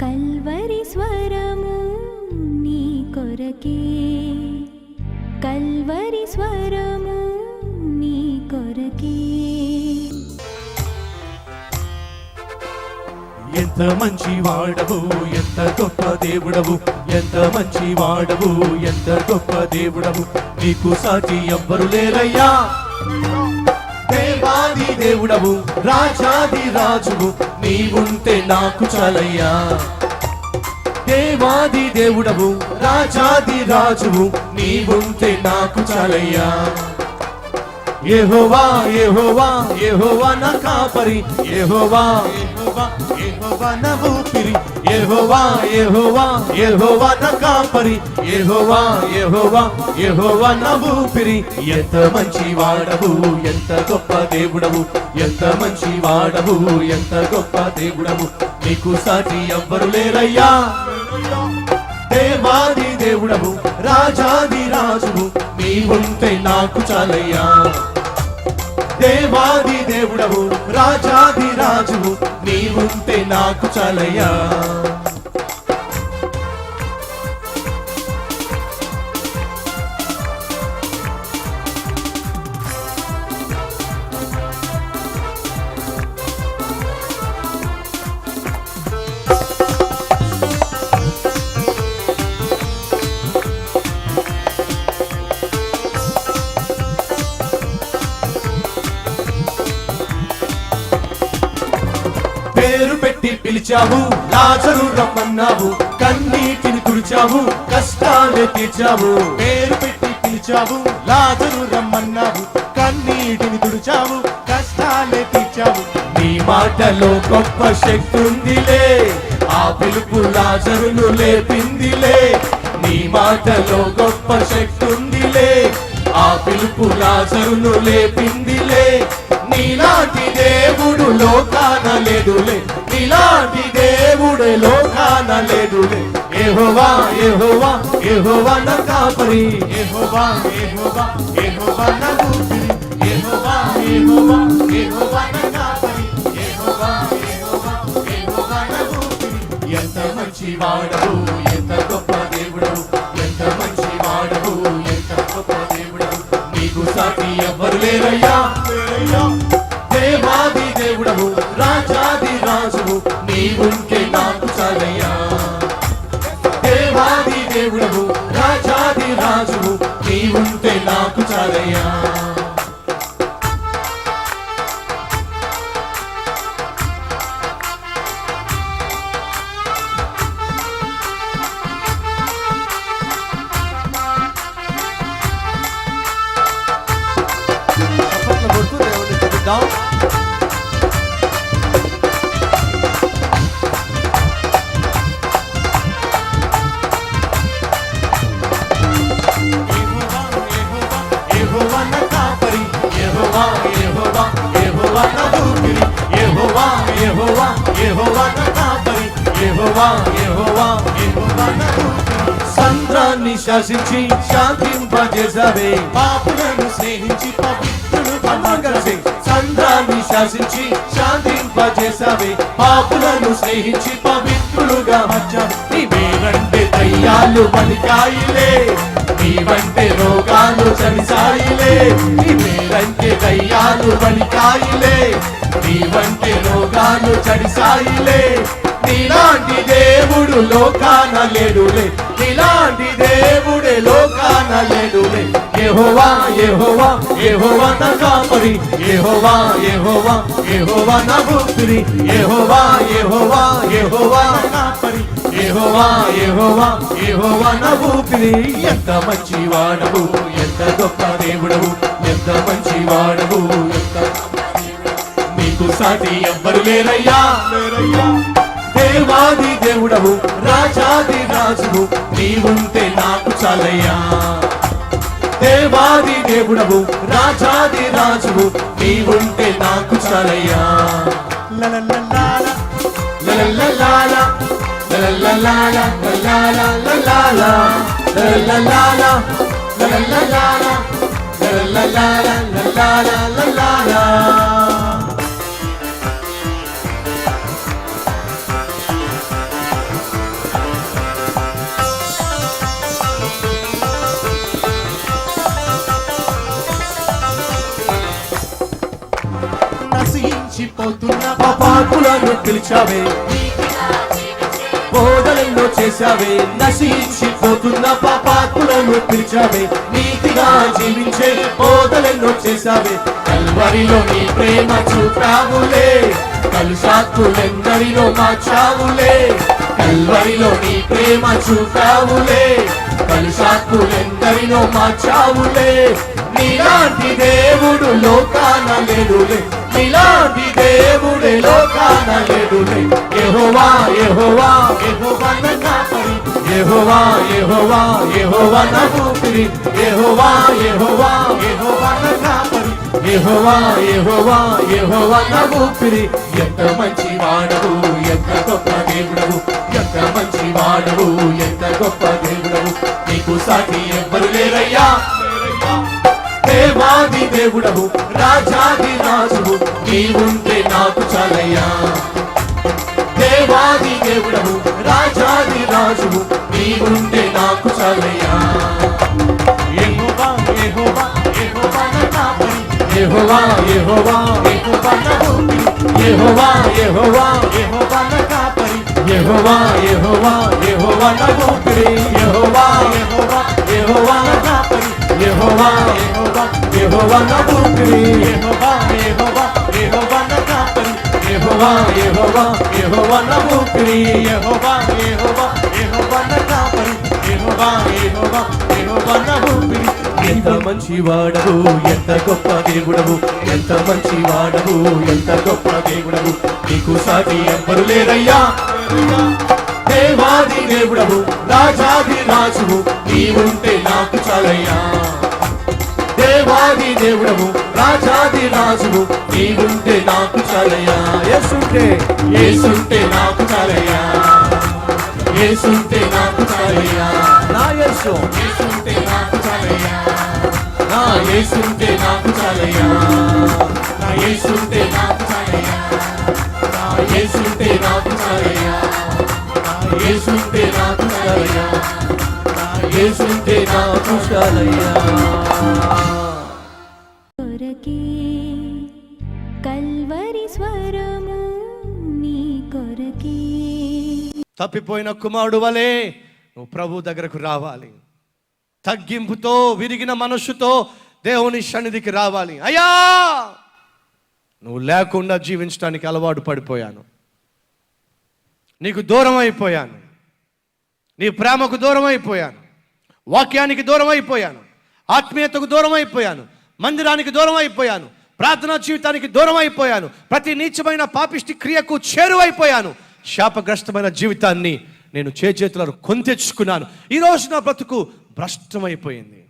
Calvary స్వరము నీ కొరకే, కల్వరి స్వరము నీ కొరకే. ఎంత మంచి వాడవు, ఎంత గొప్ప దేవుడవు, ఎంత మంచి వాడవు, ఎంత గొప్ప దేవుడవు, నీకు సాటి ఎవ్వరు లేరయ్యా. దేవాది దేవుడవు, రాజాది రాజువు, నీవుంటే నాకు చాలయ్యా. దేవాది దేవుడవు, రాజాది రాజువు, నీవుంటే నాకు చాలయ్యా. యెహోవా యెహోవా యెహోవా నా కాపరి, యెహోవా యెహోవా యెహోవా నా ఊపిరి, యెహోవా యెహోవా యెహోవా నా కాపరి, యెహోవా యెహోవా యెహోవా నా ఊపిరి. ఎంత మంచి వాడవు, ఎంత గొప్ప దేవుడవు, ఎంత మంచి వాడవు, ఎంత గొప్ప దేవుడవు, నీకు సాటి ఎవ్వరు లేరయ్యా. దేవాది దేవుడవు, రాజాది రాజువు, నీవుంటే నాకు చాలయ్యా. దేవాది దేవుడవు, రాజాది రాజువు, నీవుంటే నాకు చాలయ్యా. పేరు పెట్టి పిలిచావు, లాజరు రమ్మన్నావు, కన్నీటిని తుడిచావు, కష్టాలే తీర్చావు. పేరు పెట్టి పిలిచావు, లాజరు రమ్మన్నావు, కన్నీటిని తుడిచావు, కష్టాలే తీర్చావు. నీ మాటలో గొప్ప శక్తి ఉందిలే, ఆ పిలుపు లాజరును లేపిందిలే. నీ మాటలో గొప్ప శక్తి ఉందిలే, ఆ పిలుపు లాజరును లేపిందిలే. నీలాంటి దేవుడు లోకాన లేడులే, నీలాంటి దేవుడు లోకాన లేడులే. యెహోవా యెహోవా యెహోవా నా కాపరి, యెహోవా యెహోవా యెహోవా నా ఊపిరి, యెహోవా యెహోవా యెహోవా నా కాపరి, యెహోవా యెహోవా యెహోవా నా ఊపిరి. ఎంత మంచి వాడవు, ఎంత గొప్ప దేవుడవు, ఎంత మంచి వాడవు, ఎంత గొప్ప దేవుడవు, నీకు సాటి ఎవ్వరు లేరయ్యా. దేవాది దేవుడవు, రాజాది రాజువు, నీవుంటే నాకు చాలయ్యా. దేవాది దేవుడవు, రాజాది రాజువు, నీవుంటే నాకు చాలయ్యా. యెహోవా నా కాపరి, యెహోవా యెహోవా యెహోవా నా ఊపిరి, యెహోవా యెహోవా యెహోవా నా కాపరి, యెహోవా యెహోవా యెహోవా నా ఊపిరి. సంద్రాన్ని శాసించి శాంతింపజేసావే, పాపులను స్నేహించి పవిత్రులు కలిసి. సంద్రాన్ని శాసించి శాంతింపజేసావే, పాపులను స్నేహించి పవిత్రులుగా మార్చావు. నీవేనంటే దయ్యాలు వణికాయిలే, నీవంటే రోగాలు చలిసాయిలే. నీవేనంటే దయ్యాలు వణికాయిలే, నీవంటే రోగాలు చలిసాయిలే. నీలాంటి దేవుడు లోకాన లేడులే, నీలాంటి దేవుడే లోకాన లేడులే. యెహోవా యెహోవా యెహోవా నా కాపరి, యెహోవా యెహోవా యెహోవా నా ఊపిరి, యెహోవా యెహోవా యెహోవా నా కాపరి, యెహోవా యెహోవా యెహోవా నా ఊపిరి. ఎంత మంచి వాడవు, ఎంత గొప్ప దేవుడవు, ఎంత మంచి వాడవు, ఎంత నీకు సాటి ఎవ్వరు లేరయ్యా. దేవాది దేవుడవు, రాజాది రాజువు, నీవుంటే నాకు చాలయ్యా. దేవాది దేవుడవు, రాజాది రాజువు, నీవుంటే నాకు చాలయ్యా. లలలలాల లలలలాల లలలలాల లలలలాల లలలలాల లలలలాల నశించిపోతున్న పాపాత్ములను పిలిచావే, బోధనెన్నో చేశావే. నశించిపోతున్న పాపాత్ములను పిలిచావే, నీతిగా జీవించే బోధనెన్నో చేశావే. కల్వరిలో నీ ప్రేమ చూపావులే, కలుషాత్ములెందరిలో మార్చావులే. కల్వరిలో నీ ప్రేమ చూపావులే, కలుషాత్ములెందరిలో మార్చావులే. నీలాంటి దేవుడు లోకాన లేడులే, నీలాంటి దేవుడే లోకాన లేడులే. యెహోవా యెహోవా యెహోవా నా కాపరి, యెహోవా యెహోవా యెహోవా నా ఊపిరి. యెహోవా యెహోవా యెహోవా నా కాపరి, యెహోవా యెహోవా యెహోవా నా ఊపిరి. ఎంత మంచి వాడవు, ఎంత గొప్ప దేవుడవు, ఎంత మంచి వాడవు, ఎంత గొప్ప దేవుడవు. నీకు సాటి ఎవ్వరు లేరయ్యా. దేవాది దేవుడవు, రాజాది రాజువు, నీవుంటే నాకు చాలయ్యా. దేవాది దేవుడవు, రాజాది రాజువు, నీవుంటే నాకు చాలయ్యా. యెహోవా యెహోవా యెహోవా నా కాపరి, యెహోవా యెహోవా యెహోవా నా ఊపిరి. యెహోవా యెహోవా యెహోవా నా కాపరి, యెహోవా యెహోవా యెహోవా నా ఊపిరి. యెహోవా యెహోవా యెహోవా నా కాపరి, యెహోవా యెహోవా యెహోవా నా ఊపిరి. యెహోవా యెహోవా యెహోవా నా కాపరి, యెహోవా యెహోవా యెహోవా నా ఊపిరి. యెహోవా యెహోవా యెహోవా నా కాపరి, యెహోవా యెహోవా యెహోవా నా ఊపిరి. ఎంత మంచి వాడవు, ఎంత గొప్ప దేవుడవు, ఎంత మంచి వాడవు, ఎంత గొప్ప దేవుడవు. నీకు సాటి ఎవ్వరు లేరయ్యా. దేవాది దేవుడవు, రాజాది రాజువు, నీవుంటే నాకు చాలయ్యా. దేవాది దేవుడవు, రాజాది రాజువు, నీవుంటే నాకు చాలయ్యా. యేసుంటే యేసుంటే నాకు చాలయ్యా. యేసుంటే నాకు చాలయ్యా. నా యేసు యేసుంటే నాకు చాలయ్యా. నా యేసుంటే నాకు చాలయ్యా. నా యేసుంటే నాకు చాలయ్యా. నా యేసుంటే నాకు చాలయ్యా. నా యేసుంటే నాకు చాలయ్యా. నా యేసుంటే నాకు చాలయ్యా. కొరకే కల్వరి స్వరము నీ కొరకే. తప్పిపోయిన కుమారుడు వలె నువ్వు ప్రభు దగ్గరకు రావాలి. తగ్గింపుతో, విరిగిన మనస్సుతో దేవుని సన్నిధికి రావాలి. అయ్యా, నువ్వు లేకుండా జీవించడానికి అలవాటు పడిపోయాను, నీకు దూరం అయిపోయాను, నీ ప్రేమకు దూరం అయిపోయాను, వాక్యానికి దూరం అయిపోయాను, ఆత్మీయతకు దూరం అయిపోయాను, మందిరానికి దూరం అయిపోయాను, ప్రార్థనా జీవితానికి దూరం అయిపోయాను, ప్రతి నీచమైన పాపిష్టి క్రియకు చేరువైపోయాను. శాపగ్రస్తమైన జీవితాన్ని నేను చేతులను కొంతెచ్చుకున్నాను. ఈరోజు నా బ్రతుకు భ్రష్టమైపోయింది.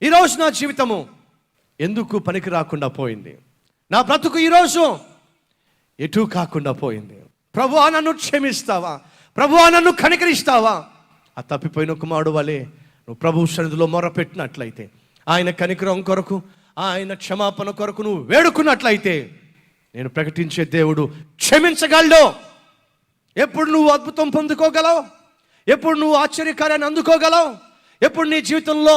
ఈరోజు నా జీవితము ఎందుకు పనికి రాకుండా పోయింది. నా బ్రతుకు ఈరోజు ఎటు కాకుండా పోయింది. ప్రభువా, నన్ను క్షమిస్తావా? ప్రభువా, నన్ను కనికరిస్తావా? ఆ తప్పిపోయిన కుమారుడు వలె నువ్వు ప్రభు సన్నిధిలో మొరపెట్టినట్లయితే, ఆయన కనికరం కొరకు, ఆయన క్షమాపణ కొరకు నువ్వు వేడుకున్నట్లయితే, నేను ప్రకటించే దేవుడు క్షమించగలడు. ఎప్పుడు నువ్వు అద్భుతం పొందుకోగలవు, ఎప్పుడు నువ్వు ఆశ్చర్యకార్యాన్ని అందుకోగలవు, ఎప్పుడు నీ జీవితంలో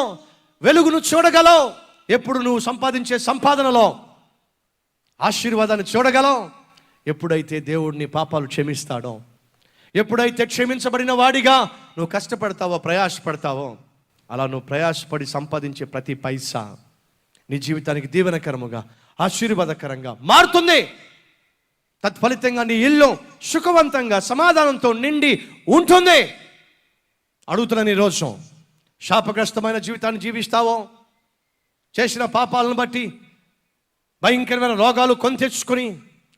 వెలుగును చూడగలవు, ఎప్పుడు నువ్వు సంపాదించే సంపాదనలో ఆశీర్వాదాన్ని చూడగలవు, ఎప్పుడైతే దేవుడు నీ పాపాలు క్షమిస్తాడో, ఎప్పుడైతే క్షమించబడిన వాడిగా నువ్వు కష్టపడతావో, ప్రయాసపడతావో, అలా నువ్వు ప్రయాసపడి సంపాదించే ప్రతి పైసా నీ జీవితానికి దీవెనకరముగా, ఆశీర్వాదకరంగా మారుతుంది. తత్ఫలితంగా నీ ఇల్లు సుఖవంతంగా, సమాధానంతో నిండి ఉంటుంది. అడుగుతున్న నీ రోజు శాపగ్రస్తమైన జీవితాన్ని జీవిస్తావో, చేసిన పాపాలను బట్టి భయంకరమైన రోగాలు కొని తెచ్చుకొని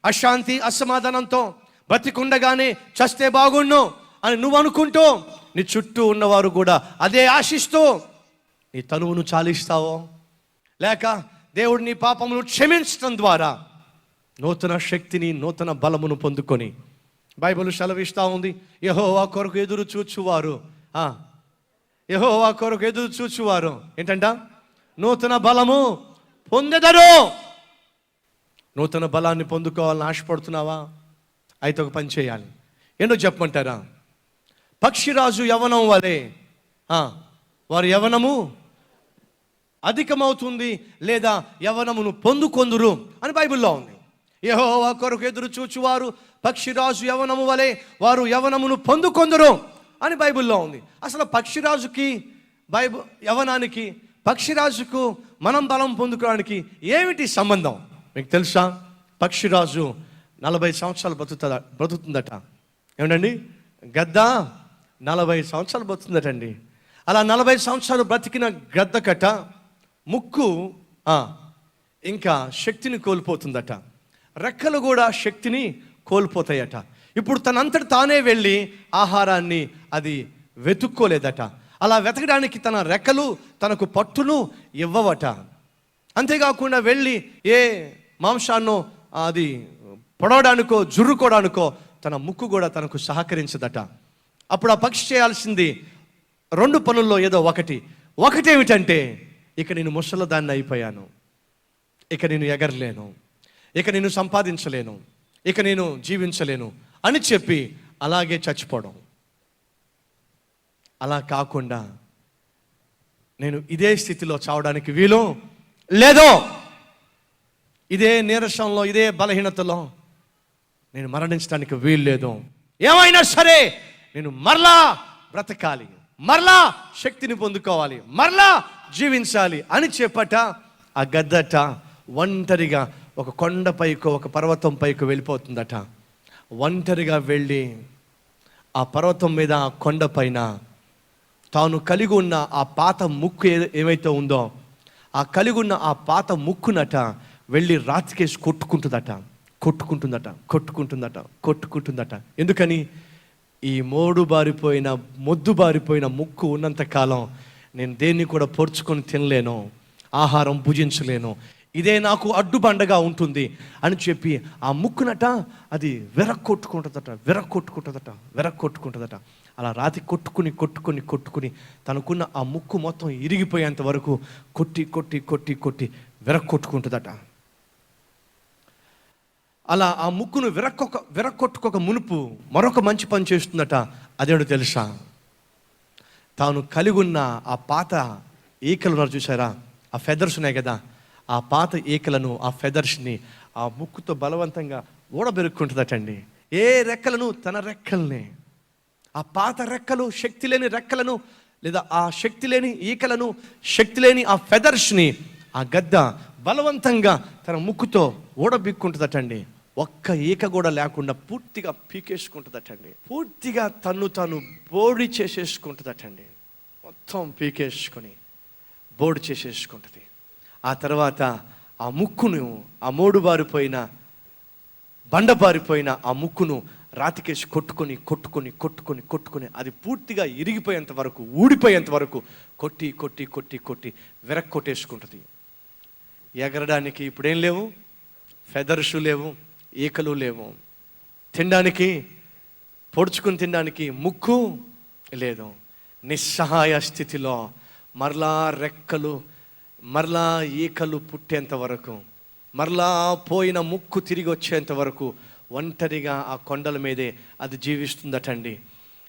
అశాంతి, అసమాధానంతో బ్రతికుండగానే చస్తే బాగుండు అని నువ్వు అనుకుంటూ, నీ చుట్టూ ఉన్నవారు కూడా అదే ఆశిస్తూ నీ తనువును చాలిస్తావో, లేక దేవుడు నీ పాపమును క్షమించడం ద్వారా నూతన శక్తిని, నూతన బలమును పొందుకొని, బైబిల్ సెలవిస్తూ ఉంది, యెహోవా కొరకు ఎదురు చూచువారు, యెహోవా కొరకు ఎదురు చూచువారు ఏంటంట? నూతన బలము పొందెదరు. నూతన బలాన్ని పొందుకోవాలని ఆశపడుతున్నావా? అయితే ఒక పని చేయాలి. ఏంటో చెప్పమంటారా? పక్షిరాజు యవనం వలె వారి యవనము అధికమవుతుంది, లేదా యవనమును పొందుకొందురు అని బైబిల్లో ఉంది. యెహోవా కొరకు ఎదురు చూచువారు పక్షిరాజు యవనము వలె వారు యవనమును పొందుకొందురు అని బైబిల్లో ఉంది. అసలు పక్షిరాజుకి యవనానికి పక్షిరాజుకు మనం బలం పొందుకోవడానికి ఏమిటి సంబంధం? మీకు తెలుసా? పక్షిరాజు 40 సంవత్సరాలు బ్రతుకుతుందట. ఏమండి? గద్ద 40 సంవత్సరాలు బ్రతుకుతుందటండి. అలా 40 సంవత్సరాలు బ్రతికిన గద్దకట ముక్కు ఇంకా శక్తిని కోల్పోతుందట, రెక్కలు కూడా శక్తిని కోల్పోతాయట. ఇప్పుడు తనంతట తానే వెళ్ళి ఆహారాన్ని అది వెతుక్కోలేదట. అలా వెతకడానికి తన రెక్కలు తనకు పట్టును ఇవ్వవట. అంతేకాకుండా వెళ్ళి ఏ మాంసాన్నో అది పొడవడానికో జుర్రుకోవడానికో తన ముక్కు కూడా తనకు సహకరించదట. అప్పుడు ఆ పక్షి చేయాల్సింది 2 పనుల్లో ఏదో ఒకటేమిటంటే, ఇక నేను ముసలదాన్ని అయిపోయాను, ఇక నేను ఎగరలేను, ఇక నేను సంపాదించలేను, ఇక నేను జీవించలేను అని చెప్పి అలాగే చచ్చిపోవడం. అలా కాకుండా నేను ఇదే స్థితిలో చావడానికి వీలు లేదో, ఇదే నీరసంలో ఇదే బలహీనతలో నేను మరణించడానికి వీలు లేదు, ఏమైనా సరే నేను మరలా బ్రతకాలి, మరలా శక్తిని పొందుకోవాలి, మరలా జీవించాలి అని చెప్పట ఆ గద్దట ఒంటరిగా ఒక కొండపైకో ఒక పర్వతం పైకి వెళ్ళిపోతుందట. ఒంటరిగా వెళ్ళి ఆ పర్వతం మీద ఆ కొండపైన తాను కలిగి ఉన్న ఆ పాత ముక్కు ఏమైతే ఉందో ఆ కలిగి ఉన్న ఆ పాత ముక్కునట వెళ్ళి రాతికేసి కొట్టుకుంటుందట. ఎందుకని? ఈ మొద్దు బారిపోయిన ముక్కు ఉన్నంతకాలం నేను దేన్ని కూడా పొడుచుకొని తినలేను, ఆహారం భుజించలేను, ఇదే నాకు అడ్డుబండగా ఉంటుంది అని చెప్పి ఆ ముక్కునట అది వెరక్కొట్టుకుంటుందట. అలా రాతి కొట్టుకుని తనకున్న ఆ ముక్కు మొత్తం ఇరిగిపోయేంత వరకు కొట్టి వెరక్కొట్టుకుంటుందట. అలా ఆ ముక్కును విరక్కొట్టుకోక మునుపు మరొక మంచి పని చేస్తుందట. అదేంటో తెలుసా? తాను కలిగి ఉన్న ఆ పాత ఈకలు ఉన్నారు చూసారా, ఆ ఫెదర్స్ ఉన్నాయి కదా, ఆ పాత ఈకలను ఆ ఫెదర్స్ని ఆ ముక్కుతో బలవంతంగా ఊడబెరుక్కుంటుందటండి. ఏ రెక్కలను? తన రెక్కల్ని, ఆ పాత రెక్కలు, శక్తి లేని రెక్కలను, లేదా ఆ శక్తి లేని ఈకలను, శక్తి లేని ఆ ఫెదర్స్ని ఆ గద్ద బలవంతంగా తన ముక్కుతో ఊడబిక్కుంటుందటండి. ఒక్క ఈక కూడా లేకుండా పూర్తిగా పీకేసుకుంటుందటండి. పూర్తిగా తాను బోడి చేసేసుకుంటుందటండి. మొత్తం పీకేసుకొని బోడి చేసేసుకుంటుంది. ఆ తర్వాత ఆ ముక్కును, ఆ బండబారిపోయిన ఆ ముక్కును రాతికేసి కొట్టుకొని అది పూర్తిగా ఇరిగిపోయేంత వరకు, ఊడిపోయేంత వరకు కొట్టి విరక్కొట్టేసుకుంటుంది. ఎగరడానికి ఇప్పుడేం లేవు, ఫెదర్స్ లేవు, ఈకలు లేవు, తినడానికి పొడుచుకుని తినడానికి ముక్కు లేదు. నిస్సహాయ స్థితిలో మరలా రెక్కలు, మరలా ఈకలు పుట్టేంత వరకు, మరలా పోయిన ముక్కు తిరిగి వచ్చేంత వరకు ఒంటరిగా ఆ కొండల మీదే అది జీవిస్తుందటండి.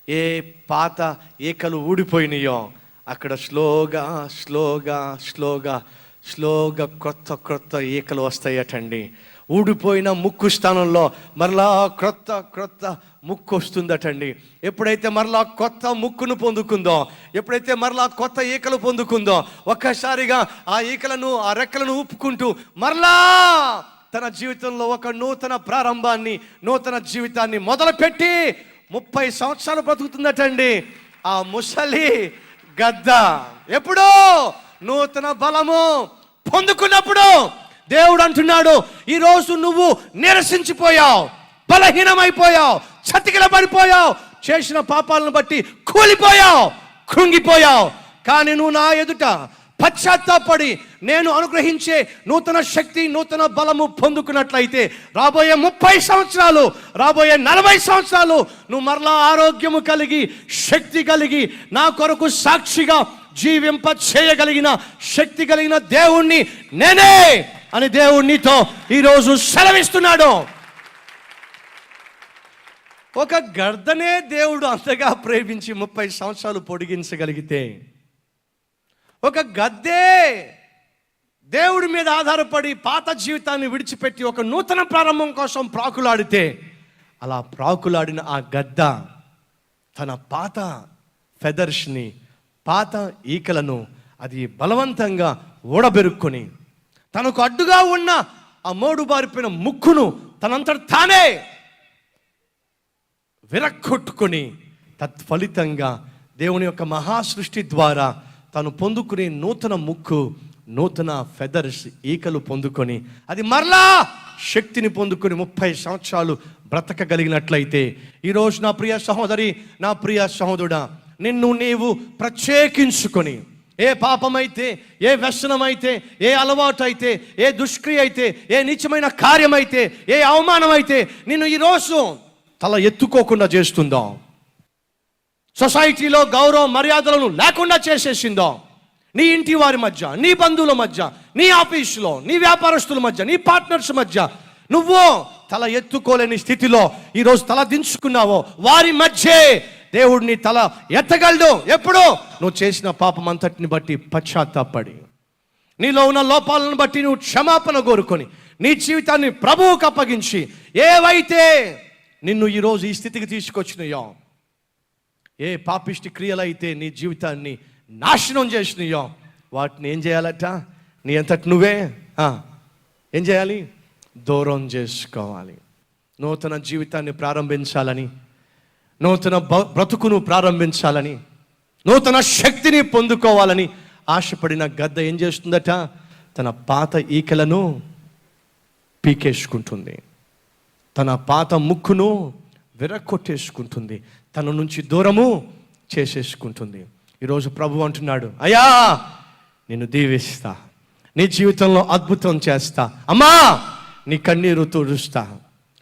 ఏ పాత ఈకలు ఊడిపోయినాయో అక్కడ స్లోగా క్రొత్త ఈకలు వస్తాయటండి. ఊడిపోయిన ముక్కు స్థానంలో మరలా క్రొత్త ముక్కు వస్తుందటండి. ఎప్పుడైతే మరలా కొత్త ముక్కును పొందుకుందో, ఎప్పుడైతే మరలా కొత్త ఈకలు పొందుకుందో, ఒక్కసారిగా ఆ ఈకలను, ఆ రెక్కలను ఊపుకుంటూ మరలా తన జీవితంలో ఒక నూతన ప్రారంభాన్ని, నూతన జీవితాన్ని మొదలుపెట్టి 30 సంవత్సరాలు బ్రతుకుతుందటండి ఆ ముసలి గద్ద. ఎప్పుడో నూతన బలము పొందుకున్నప్పుడు దేవుడు అంటున్నాడు, ఈరోజు నువ్వు నిరసించిపోయావు, బలహీనమైపోయావు, చతికిలబడిపోయావు, చేసిన పాపాలను బట్టి కూలిపోయావు, కృంగిపోయావు. కానీ నువ్వు నా ఎదుట పశ్చాత్తాపడి నేను అనుగ్రహించే నూతన శక్తి, నూతన బలము పొందుకున్నట్లయితే రాబోయే 30 సంవత్సరాలు, రాబోయే 40 సంవత్సరాలు నువ్వు మరలా ఆరోగ్యము కలిగి, శక్తి కలిగి, నా కొరకు సాక్షిగా జీవింప చేయగలిగిన శక్తి కలిగిన దేవుణ్ణి నేనే అని దేవుడు నీతో ఈరోజు సెలవిస్తున్నాడు. ఒక గర్దనే దేవుడు అంతగా ప్రేమించి 30 సంవత్సరాలు పొడిగించగలిగితే, ఒక గద్దే దేవుడి మీద ఆధారపడి పాత జీవితాన్ని విడిచిపెట్టి ఒక నూతన ప్రారంభం కోసం ప్రాకులాడితే, అలా ప్రాకులాడిన ఆ గద్ద తన పాత ఫెదర్స్ని, పాత ఈకలను అది బలవంతంగా ఊడబెరుక్కొని తనకు అడ్డుగా ఉన్న ఆ మోడు బారిపోయిన ముక్కును తనంతట తానే విరక్కొట్టుకొని తత్ఫలితంగా దేవుని యొక్క మహాసృష్టి ద్వారా తను పొందుకునే నూతన ముక్కు, నూతన ఫెదర్స్, ఈకలు పొందుకొని అది మరలా శక్తిని పొందుకొని 30 సంవత్సరాలు బ్రతకగలిగినట్లయితే, ఈరోజు నా ప్రియ సహోదరి, నా ప్రియ సహోదరుడా, నిన్ను నీవు ప్రత్యేకించుకొని ఏ పాపమైతే, ఏ వ్యసనమైతే, ఏ అలవాటు అయితే, ఏ దుష్క్రియ అయితే, ఏ నీచమైన కార్యమైతే, ఏ అవమానమైతే నిన్ను ఈరోజు తల ఎత్తుకోకుండా చేస్తుందో, సొసైటీలో గౌరవ మర్యాదలను లేకుండా చేసేసిందో, నీ ఇంటి వారి మధ్య, నీ బంధువుల మధ్య, నీ ఆఫీసులో, నీ వ్యాపారస్తుల మధ్య, నీ పార్ట్నర్స్ మధ్య నువ్వు తల ఎత్తుకోలేని స్థితిలో ఈరోజు తల దించుకున్నావో, వారి మధ్యే దేవుడిని తల ఎత్తగలడు. ఎప్పుడు? నువ్వు చేసిన పాపం అంతటిని బట్టి పశ్చాత్తాపడి, నీలో ఉన్న లోపాలను బట్టి నువ్వు క్షమాపణ కోరుకొని, నీ జీవితాన్ని ప్రభువుకు అప్పగించి, ఏవైతే నిన్ను ఈరోజు ఈ స్థితికి తీసుకొచ్చినాయో, ఏ పాపిష్టి క్రియలైతే నీ జీవితాన్ని నాశనం చేసినాయో, వాటిని ఏం చేయాలట? నీ అంతటి నువ్వే ఏం చేయాలి? దూరం చేసుకోవాలి. నూతన జీవితాన్ని ప్రారంభించాలని, నూతన బ్రతుకును ప్రారంభించాలని, నూతన శక్తిని పొందుకోవాలని ఆశపడిన గద్ద ఏం చేస్తుందట? తన పాత ఈకలను పీకేసుకుంటుంది, తన పాత ముక్కును విరక్కొట్టేసుకుంటుంది, తన నుంచి దూరము చేసేసుకుంటుంది. ఈరోజు ప్రభు అంటున్నాడు, అయ్యా నిన్ను దీవిస్తా, నీ జీవితంలో అద్భుతం చేస్తా, అమ్మా నీ కన్నీరు తుడుస్తా,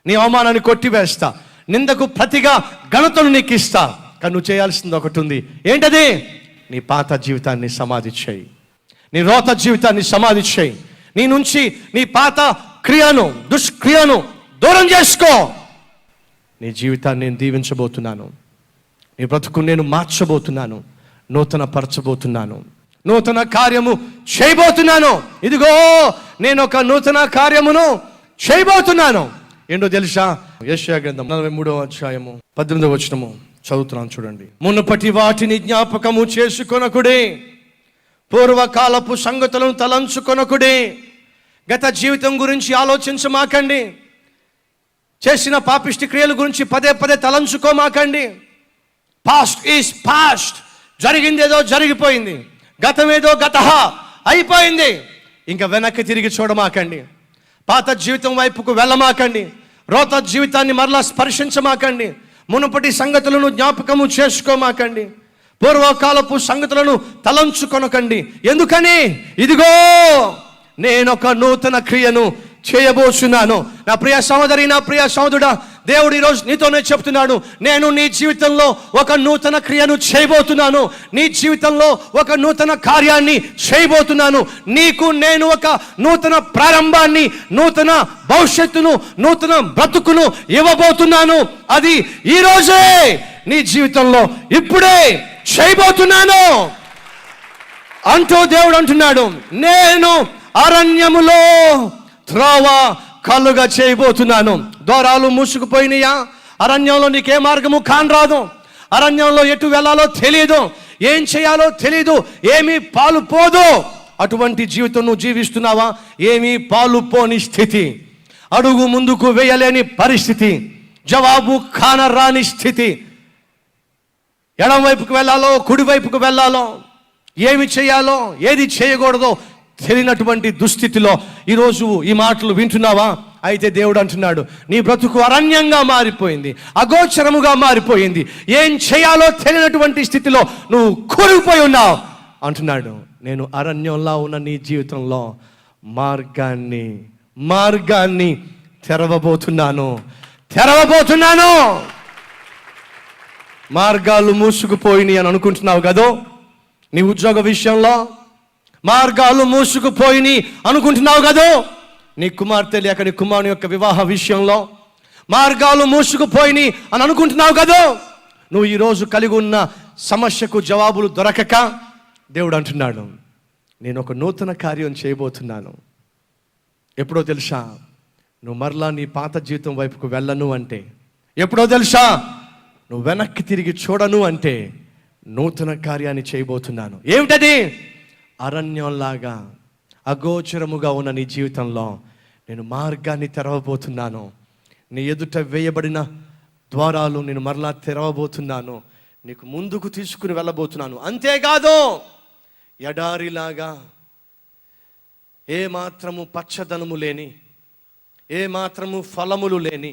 నీ అవమానాన్ని కొట్టివేస్తా, నిందకు ప్రతిగా ఘనతను నీకు ఇస్తా. కానీ నువ్వు చేయాల్సింది ఒకటి ఉంది. ఏంటది? నీ పాత జీవితాన్ని సమాధి చేయి, నీ రోత జీవితాన్ని సమాధి చేయి, నీ నుంచి నీ పాత క్రియను, దుష్క్రియను దూరం చేసుకో. నీ జీవితాన్ని నేను దీవించబోతున్నాను, నీ బ్రతుకు నేను మార్చబోతున్నాను, నూతన పరచబోతున్నాను, నూతన కార్యము చేయబోతున్నాను. ఇదిగో నేను ఒక నూతన కార్యమును చేయబోతున్నాను. ఏంటో తెలుసా? యెషయా గ్రంథం 43వ అధ్యాయము 18వ వచనము చదువుతున్నాను, చూడండి. మునుపటి వాటిని జ్ఞాపకము చేసుకొనకుడే, పూర్వకాలపు సంగతులను తలంచుకొనకుడే. గత జీవితం గురించి ఆలోచించమాకండి, చేసిన పాపిష్టి క్రియల గురించి పదే పదే తలంచుకోమాకండి. Past is past. జరిగిందేదో జరిగిపోయింది, గతమేదో గతహ అయిపోయింది. ఇంకా వెనక్కి తిరిగి చూడమాకండి, పాత జీవితం వైపుకు వెళ్ళమాకండి, రోత జీవితాన్ని మరలా స్పర్శించమాకండి, మునుపటి సంగతులను జ్ఞాపకము చేసుకోమాకండి, పూర్వకాలపు సంగతులను తలంచుకొనకండి. ఎందుకని? ఇదిగో నేనొక నూతన క్రియను చేయబోతున్నాను. నా ప్రియ సహోదరి, నా ప్రియ సహోదరుడా, దేవుడు ఈరోజు నీతోనే చెప్తున్నాడు, నేను నీ జీవితంలో ఒక నూతన క్రియను చేయబోతున్నాను, నీ జీవితంలో ఒక నూతన కార్యాన్ని చేయబోతున్నాను. నీకు నేను ఒక నూతన ప్రారంభాన్ని, నూతన భవిష్యత్తును, నూతన బ్రతుకును ఇవ్వబోతున్నాను. అది ఈరోజే నీ జీవితంలో ఇప్పుడే చేయబోతున్నాను అంటూ దేవుడు అంటున్నాడు. నేను అరణ్యములో త్రోవ కలుగా చేయబోతున్నాను. ద్వారాలు మూసుకుపోయినాయా? అరణ్యంలో నీకే మార్గము కానరాదు, అరణ్యంలో ఎటు వెళ్ళాలో తెలియదు, ఏం చేయాలో తెలియదు, ఏమీ పాలు పోదు. అటువంటి జీవితం నువ్వు జీవిస్తున్నావా? ఏమీ పాలు పోని స్థితి, అడుగు ముందుకు వేయలేని పరిస్థితి, జవాబు కానరాని స్థితి, ఎడం వైపుకు వెళ్ళాలో కుడివైపుకు వెళ్ళాలో, ఏమి చేయాలో ఏది చేయకూడదో తెలియనటువంటి దుస్థితిలో ఈరోజు ఈ మాటలు వింటున్నావా? అయితే దేవుడు అంటున్నాడు, నీ బ్రతుకు అరణ్యంగా మారిపోయింది, అగోచరముగా మారిపోయింది, ఏం చేయాలో తెలియనటువంటి స్థితిలో నువ్వు కూరుకుపోయి ఉన్నావు అంటున్నాడు. నేను అరణ్యంలో ఉన్న నీ జీవితంలో మార్గాన్ని తెరవబోతున్నాను. మార్గాలు మూసుకుపోయినాయి అని అనుకుంటున్నావు కదో? నీ ఉద్యోగ విషయంలో మార్గాలు మూసుకుపోయిని అనుకుంటున్నావు కదా. నీ కుమార్తె లేక నీ కుమారుని యొక్క వివాహ విషయంలో మార్గాలు మూసుకుపోయిని అని అనుకుంటున్నావు కదా. నువ్వు ఈరోజు కలిగి ఉన్న సమస్యకు జవాబులు దొరకక దేవుడు అంటున్నాడు, నేను ఒక నూతన కార్యం చేయబోతున్నాను. ఎప్పుడో తెలుసా? నువ్వు మరలా నీ పాత జీవితం వైపుకు వెళ్ళను అంటే, ఎప్పుడో తెలుసా? నువ్వు వెనక్కి తిరిగి చూడను అంటే నూతన కార్యాన్ని చేయబోతున్నాను. ఏమిటది? అరణ్యంలాగా అగోచరముగా ఉన్న నీ జీవితంలో నేను మార్గాన్ని తెరవబోతున్నాను. నీ ఎదుట వేయబడిన ద్వారాలు నేను మరలా తెరవబోతున్నాను. నీకు ముందుకు తీసుకుని వెళ్ళబోతున్నాను. అంతేకాదు, ఎడారిలాగా ఏ మాత్రము పచ్చదనము లేని, ఏ మాత్రము ఫలములు లేని,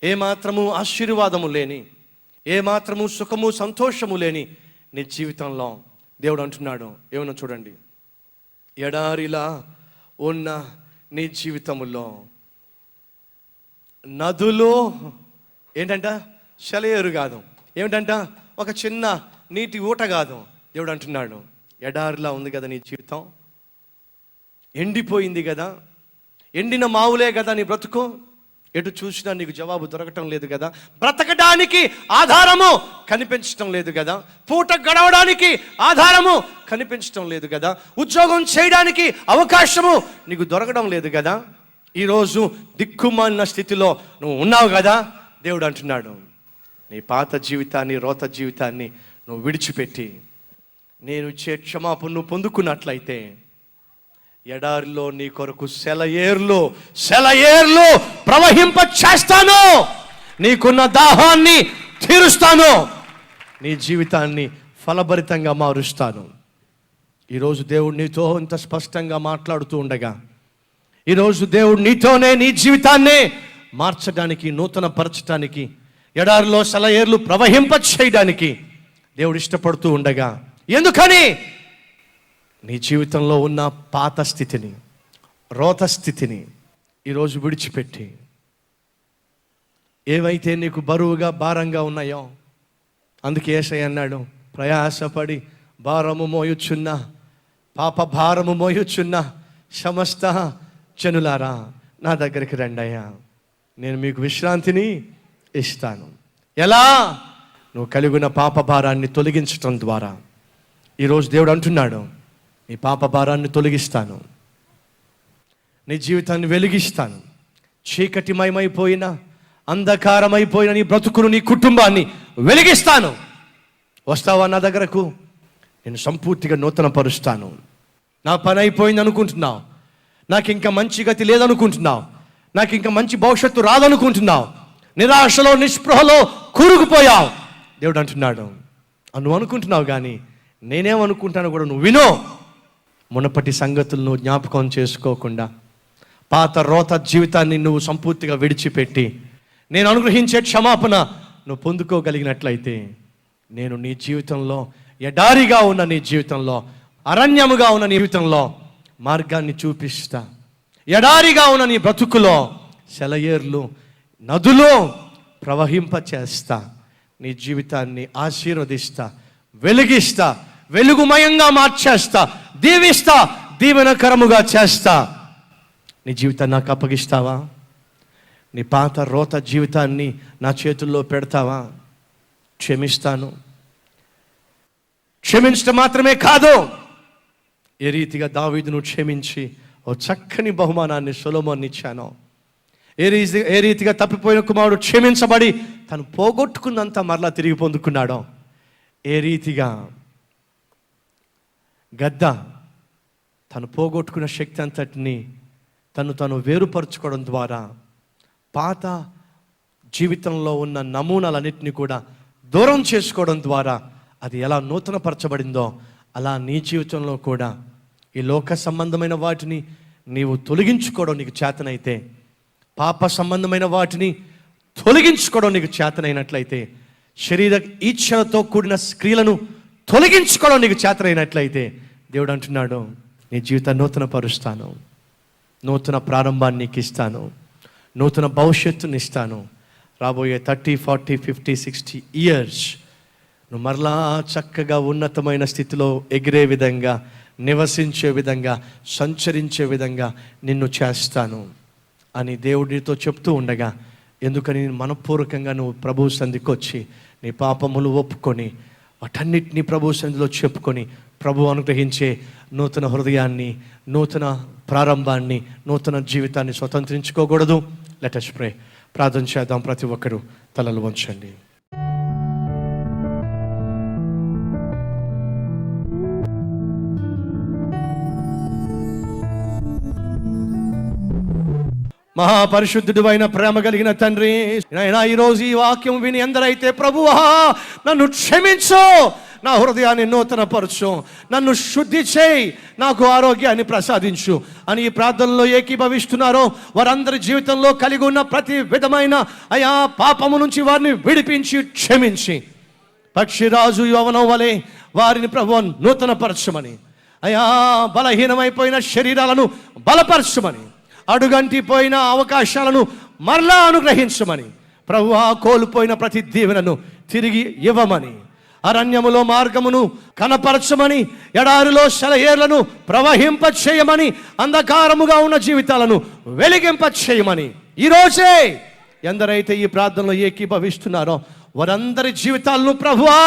ఏ మాత్రము ఆశీర్వాదము లేని, ఏ మాత్రము సుఖము సంతోషము లేని నీ జీవితంలో దేవుడు అంటున్నాడు, ఏమన్నా చూడండి, ఎడారిలా ఉన్న నీ జీవితములో నదులు ఏంటంట? సెలయేరు కాదు. ఏమిటంట? ఒక చిన్న నీటి ఊట కాదు. దేవుడు అంటున్నాడు, ఎడారిలా ఉంది కదా నీ జీవితం, ఎండిపోయింది కదా, ఎండిన మావులే కదా నీ బ్రతుకు, ఎటు చూసినా నీకు జవాబు దొరకటం లేదు కదా, బ్రతకడానికి ఆధారము కనిపించటం లేదు కదా, పూట గడవడానికి ఆధారము కనిపించటం లేదు కదా, ఉద్యోగం చేయడానికి అవకాశము నీకు దొరకడం లేదు కదా, ఈరోజు దిక్కుమాలిన స్థితిలో నువ్వు ఉన్నావు కదా. దేవుడు అంటున్నాడు, నీ పాత జీవితాన్ని, రోత జీవితాన్ని నువ్వు విడిచిపెట్టి నేను ఇచ్చే క్షమాపణ నువ్వు పొందుకున్నట్లయితే ఎడారిలో నీ కొరకు సెలయేర్లు ప్రవహింప చేస్తాను. నీకున్న దాహాన్ని తీరుస్తాను. నీ జీవితాన్ని ఫలభరితంగా మారుస్తాను. ఈరోజు దేవుడు నీతో ఇంత స్పష్టంగా మాట్లాడుతూ ఉండగా, ఈరోజు దేవుడు నీతోనే నీ జీవితాన్నే మార్చడానికి, నూతన పరచడానికి, ఎడారిలో సెలయేర్లు ప్రవహింప చేయడానికి దేవుడు ఇష్టపడుతూ ఉండగా, ఎందుకని? నీ జీవితంలో ఉన్న పాత స్థితిని, రోత స్థితిని ఈరోజు విడిచిపెట్టి, ఏవైతే నీకు బరువుగా భారంగా ఉన్నాయో, అందుకే యేసయ్య అన్నాడు, ప్రయాసపడి భారము మోయుచున్న, పాప భారము మోయుచున్న సమస్త జనులారా నా దగ్గరికి రండయ్యా, నేను మీకు విశ్రాంతిని ఇస్తాను. ఎలా? నువ్వు కలిగిన పాప భారాన్ని తొలగించటం ద్వారా. ఈరోజు దేవుడు అంటున్నాడు, నీ పాప భారాన్ని తొలగిస్తాను, నీ జీవితాన్ని వెలిగిస్తాను. చీకటిమయమైపోయిన, అంధకారమైపోయిన నీ బ్రతుకును, నీ కుటుంబాన్ని వెలిగిస్తాను. వస్తావా నా దగ్గరకు? నేను సంపూర్తిగా నూతన పరుస్తాను. నా పని అయిపోయింది అనుకుంటున్నావు, నాకు ఇంకా మంచి గతి లేదనుకుంటున్నావు, నాకు ఇంకా మంచి భవిష్యత్తు రాదనుకుంటున్నావు, నిరాశలో నిస్పృహలో కూరుకుపోయావు. దేవుడు అంటున్నాడు, నువ్వు అనుకుంటున్నావు కానీ నేనేమనుకుంటాను కూడా నువ్వు వినో. మునపటి సంగతులను జ్ఞాపకం చేసుకోకుండా పాత రోత జీవితాన్ని నువ్వు సంపూర్తిగా విడిచిపెట్టి నేను అనుగ్రహించే క్షమాపణ నువ్వు పొందుకోగలిగినట్లయితే, నేను నీ జీవితంలో, ఎడారిగా ఉన్న నీ జీవితంలో, అరణ్యముగా ఉన్న నీ జీవితంలో మార్గాన్ని చూపిస్తా. ఎడారిగా ఉన్న నీ బ్రతుకులో సెలయేర్లు, నదులు ప్రవహింప చేస్తా. నీ జీవితాన్ని ఆశీర్వదిస్తా, వెలిగిస్తా, వెలుగుమయంగా మార్చేస్తా, దీవిస్తా, దీవెనకరముగా చేస్తా. నీ జీవితాన్ని నాకు అప్పగిస్తావా? నీ పాత రోత జీవితాన్ని నా చేతుల్లో పెడతావా? క్షమిస్తాను. క్షమించడం మాత్రమే కాదు, ఏ రీతిగా దావీదును క్షమించి ఓ చక్కని బహుమానాన్ని సొలొమోను ఇచ్చానో, ఏ రీతిగా తప్పిపోయిన కుమారుడు క్షమించబడి తను పోగొట్టుకున్నంత మరలా తిరిగి పొందుకున్నాడో, ఏ రీతిగా గద్ద తను పోగొట్టుకున్న శక్తి అంతటిని తను వేరుపరుచుకోవడం ద్వారా, పాత జీవితంలో ఉన్న నమూనాలన్నింటినీ కూడా దూరం చేసుకోవడం ద్వారా అది ఎలా నూతనపరచబడిందో, అలా నీ జీవితంలో కూడా ఈ లోక సంబంధమైన వాటిని నీవు తొలగించుకోవడం నీకు చేతనైతే, పాప సంబంధమైన వాటిని తొలగించుకోవడం నీకు చేతనైనట్లయితే, శరీర ఈచ్ఛలతో కూడిన క్రియలను తొలగించుకోవడం నీకు చేతనైనట్లయితే, దేవుడు అంటున్నాడు, నీ జీవితాన్ని నూతన పరుస్తాను, నూతన ప్రారంభాన్ని నీకు ఇస్తాను, నూతన భవిష్యత్తుని ఇస్తాను. రాబోయే 30, 40, 50, 60 ఇయర్స్ నువ్వు మరలా చక్కగా ఉన్నతమైన స్థితిలో ఎగిరే విధంగా, నివసించే విధంగా, సంచరించే విధంగా నిన్ను చేస్తాను అని దేవుడు నీతో చెప్తూ ఉండగా, ఎందుకని మనపూర్వకంగా నువ్వు ప్రభు సన్నిధికి వచ్చి నీ పాపములు ఒప్పుకొని వాటన్నిటినీ ప్రభు సన్నిధిలో చెప్పుకొని ప్రభు అనుగ్రహించే నూతన హృదయాన్ని, నూతన ప్రారంభాన్ని, నూతన జీవితాన్ని స్వతంత్రించుకోకూడదు. Let us pray. ప్రార్థన చేద్దాం. ప్రతి ఒక్కరూ తలలు వంచండి. మహాపరిశుద్ధుడు అయిన ప్రేమ కలిగిన తండ్రి, నాయనా ఈరోజు ఈ వాక్యం విని ఎందరైతే ప్రభువా నన్ను క్షమించు, నా హృదయాన్ని నూతనపరచు, నన్ను శుద్ధి చేయి, నాకు ఆరోగ్యాన్ని ప్రసాదించు అని ఈ ప్రార్థనలో ఏకీభవిస్తున్నారో వారందరి జీవితంలో కలిగి ఉన్న ప్రతి విధమైన అయా పాపము నుంచి వారిని విడిపించి క్షమించి పక్షిరాజు యవ్వనం వలె వారిని ప్రభువు నూతనపరచమని, అయా బలహీనమైపోయిన శరీరాలను బలపరచమని, అడుగంటిపోయిన అవకాశాలను మరలా అనుగ్రహించమని, ప్రభువా కోల్పోయిన ప్రతి దీవెనను తిరిగి ఇవ్వమని, అరణ్యములో మార్గమును కనపరచమని, ఎడారిలో సెలయేర్లను ప్రవహింప చేయమని, అంధకారముగా ఉన్న జీవితాలను వెలిగింప చేయమని ఈరోజే ఎందరైతే ఈ ప్రార్థనలో ఏకీభవిస్తున్నారో వారందరి జీవితాలను ప్రభువా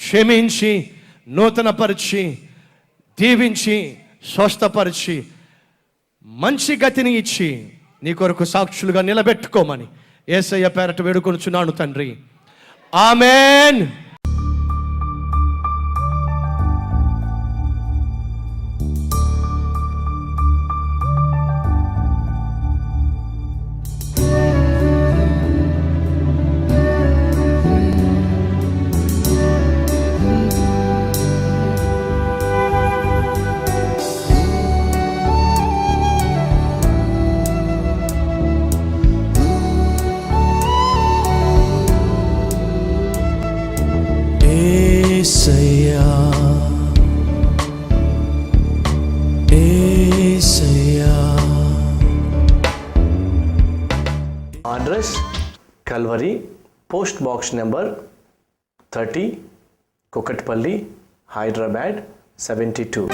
క్షమించి, నూతనపరిచి, దీవించి, స్వస్థపరిచి, మంచి గతిని ఇచ్చి నీ కొరకు సాక్షులుగా నిలబెట్టుకోమని యేసయ్య పేరట వేడుకొనుచున్నాను తండ్రి. Amen. Address Calvary, post box number 30, Kukatpally, Hyderabad 72.